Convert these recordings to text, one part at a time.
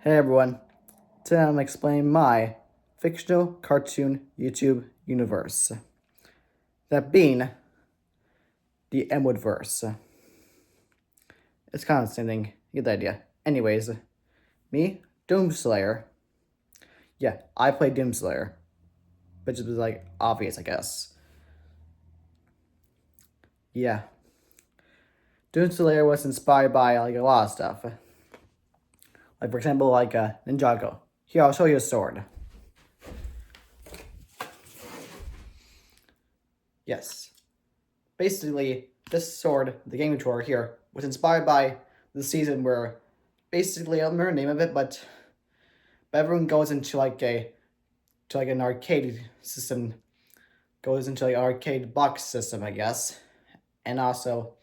Hey everyone, today I'm explaining my fictional cartoon YouTube universe. That being the Emwoodverse. It's kind of the same thing, you get the idea. Anyways, me, Doomslayer. Yeah, I play Doomslayer, which is like obvious, I guess. Yeah. Doomslayer was inspired by like a lot of stuff. Like for example, like Ninjago. Here, I'll show you a sword. Yes. Basically, this sword, the game tour here, was inspired by the season where basically I don't remember the name of it, but everyone goes into like an arcade system, goes into like an arcade box system, I guess. And also,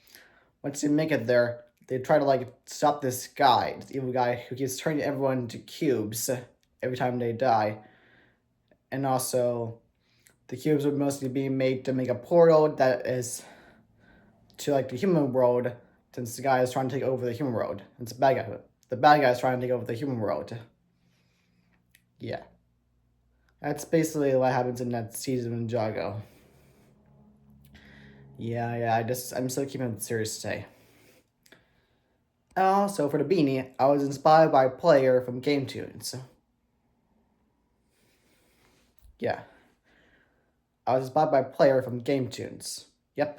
once you make it there, they try to like stop this guy, this evil guy who keeps turning everyone into cubes every time they die. And also, the cubes would mostly be made to make a portal that is to like the human world, since the guy is trying to take over the human world. It's a bad guy. The bad guy is trying to take over the human world. Yeah. That's basically what happens in that season in Jago. Yeah, I'm still keeping it serious today. Also, for the beanie, I was inspired by a player from Game Tunes. Yeah. I was inspired by a player from Game Tunes. Yep.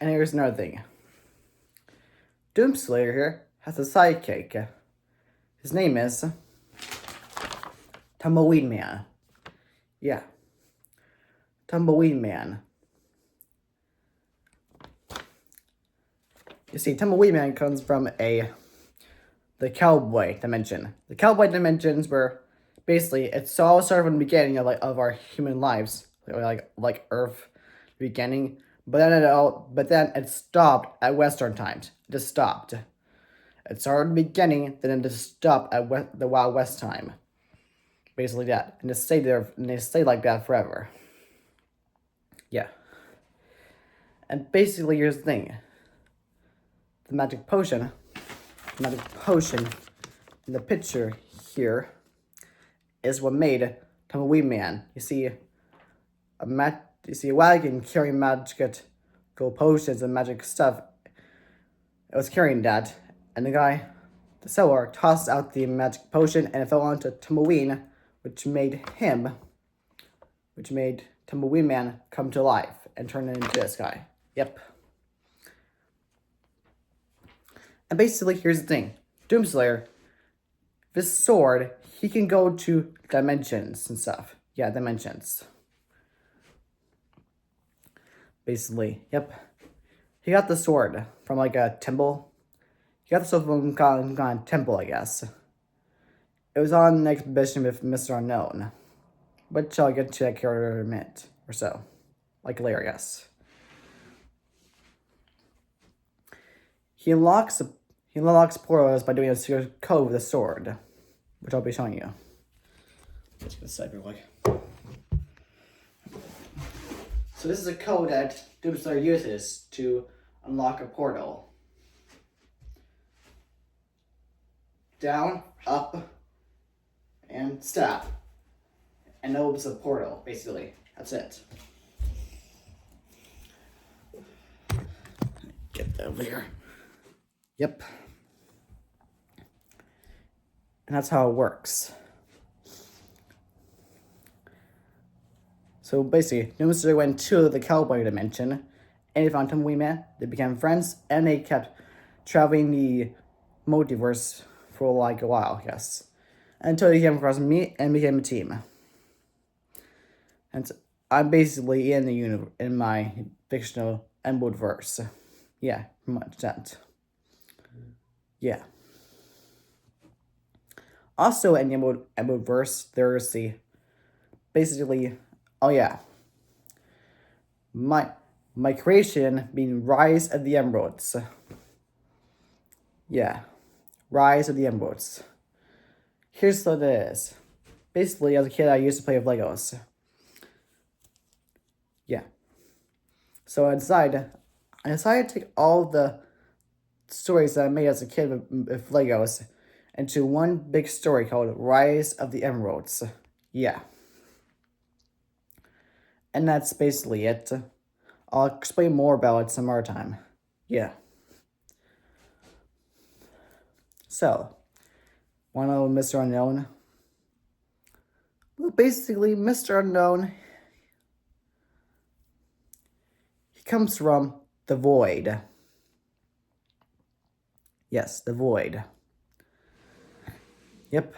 And here's another thing. Doomslayer here has a sidekick. His name is Tumbleweed Man. Yeah. Tumbleweed Man. You see, Tumbleweed Man comes from the cowboy dimension. The cowboy dimensions were basically it's all started from the beginning of our human lives, like Earth beginning. But then it stopped at Western times. It just stopped. It started at the beginning, then it just stopped at the Wild West time. Basically that, and it stayed there, and they stayed like that forever. Yeah. And basically, here's the thing. The magic potion in the picture here is what made Tumbleweed Man. You see a wagon carrying magical potions and magic stuff. It was carrying that, and the seller, tossed out the magic potion, and it fell onto Tumbleweed, which made Tumbleweed Man come to life and turn into this guy. Yep. And basically, here's the thing. Doomslayer, this sword, he can go to dimensions and stuff. Yeah, dimensions. Basically, yep. He got the sword from like a temple. He got the sword from a temple, I guess. It was on an exhibition with Mr. Unknown. But I'll get to that character in a minute or so. Like later, I guess. He unlocks portals by doing a secret code with a sword, which I'll be showing you. Let's get this side real quick. So this is a code that Doomslayer uses to unlock a portal. Down, up, and stab. And it opens a portal, basically. That's it. Get that over here. Yep. And that's how it works. So basically, Doomslayer went to the cowboy dimension, and he found Tumbleweed Man. They became friends, and they kept traveling the multiverse for like a while, I guess. Until he came across me and became a team. And so I'm basically in my fictional Emwoodverse. Yeah, pretty much that. Yeah. Also in the Emwoodverse, there's oh yeah, my creation being Rise of the Emeralds. Yeah, Rise of the Emeralds. Here's what it is. Basically, as a kid, I used to play with Legos. Yeah. So inside I decided to take all the stories that I made as a kid with Legos into one big story called Rise of the Emeralds. Yeah. And that's basically it. I'll explain more about it some more time. Yeah. So, wanna know Mr. Unknown? Well, basically, Mr. Unknown, he comes from the void. Yes, the void. Yep.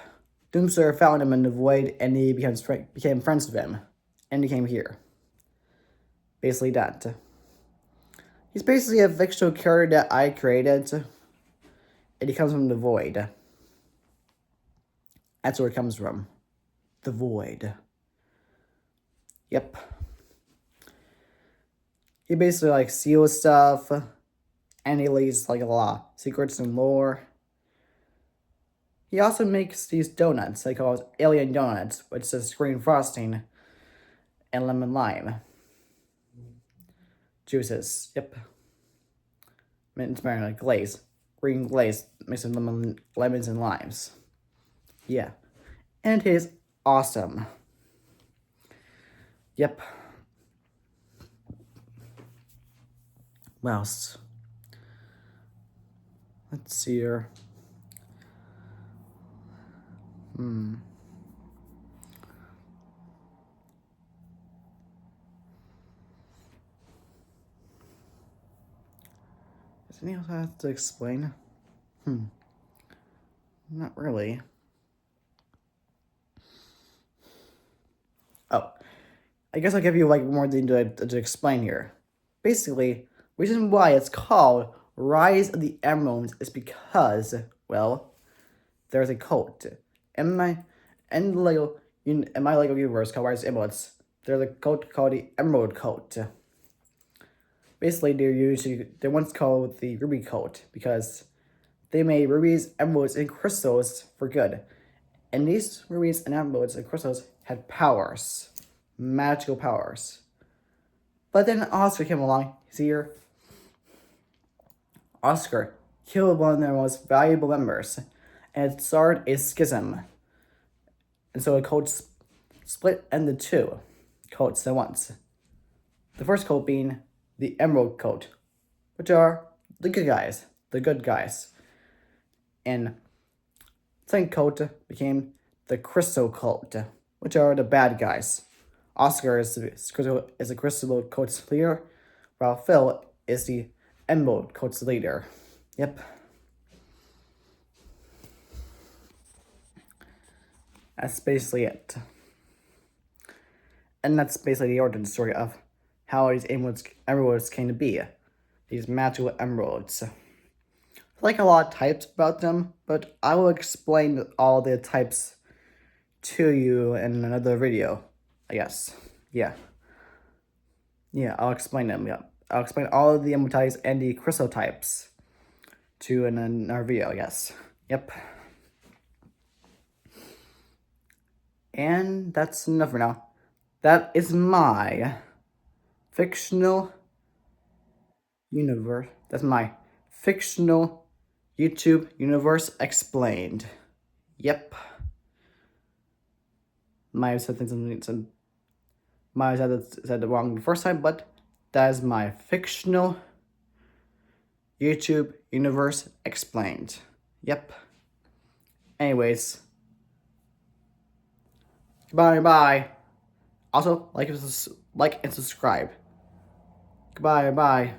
Doomster found him in the void, and he became friends with him. And he came here. Basically that. He's basically a fictional character that I created, and he comes from the void. That's where it comes from. The void. Yep. He basically like steals stuff, and he leaves like a lot of secrets and lore. He also makes these donuts they call alien donuts, which is green frosting and lemon lime juices. Yep. Inspiring like glaze, green glaze mixed with lemons and limes. Yeah, and it is awesome. Yep. What else? Let's see here. Is anything else I have to explain? Not really. Oh, I guess I'll give you like more to explain here. Basically, reason why it's called Rise of the Emeralds is because, well, there's a cult. In my Lego universe called Rise of the Emeralds, there's a cult called the Emerald Cult. Basically, they're once called the Ruby Cult because they made rubies, emeralds, and crystals for good. And these rubies and emeralds and crystals had powers. Magical powers. But then Oscar came along. See here? Oscar killed one of their most valuable members. And it started a schism. And so the cult split into two cults at once. The first cult being the Emerald Cult, which are the good guys. The good guys. And the second cult became the Crystal Cult, which are the bad guys. Oscar is the Crystal Cult's leader, while Phil is the Emerald Cult's leader. Yep. That's basically it. And that's basically the origin story of how these emeralds came to be. These magical emeralds. I like a lot of types about them, but I will explain all the types to you in another video, I guess. Yeah. Yeah, I'll explain them. Yeah. I'll explain all of the emerald types and the crystal types to in another video, I guess. Yep. And that's enough for now. That is my fictional universe. That's my fictional YouTube universe explained. Yep. Might have said said it wrong the first time, but that is my fictional YouTube universe explained. Yep. Anyways. Goodbye. Also, like and subscribe. Goodbye.